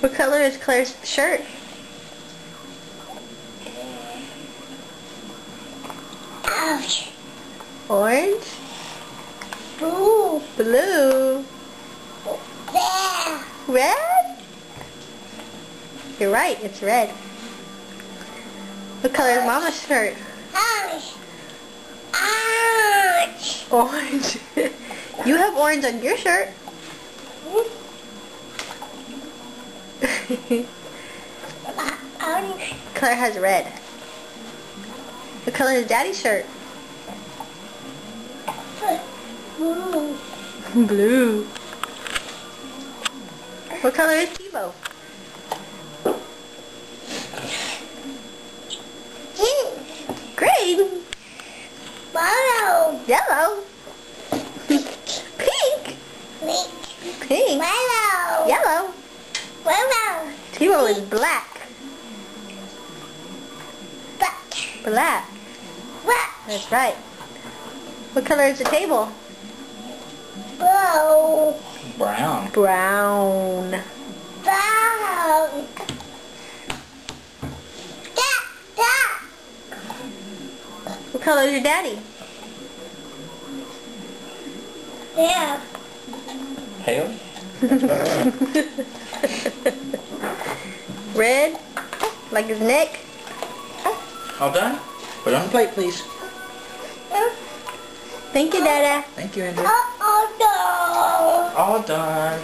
What color is Claire's shirt? Ouch. Orange? Blue. Blue? There. Red? You're right, it's red. What color is Mama's shirt? Ouch. Ouch. Orange. You have orange on your shirt. Orange. Claire has red. What color is Daddy's shirt? Blue. Blue. What color is Tebow? Green. Yellow. Yellow. Pink. Pink. Pink. Yellow. Yellow. Yellow. Tebow is black. Black. Black. Black. That's right. What color is the table? Blue. Brown. Brown. Brown. That. What color is your daddy? Yeah. Pale. Red, like his neck. All done? Put it on the plate, please. Thank you, Dada. Thank you, Andrew. Oh no. All done.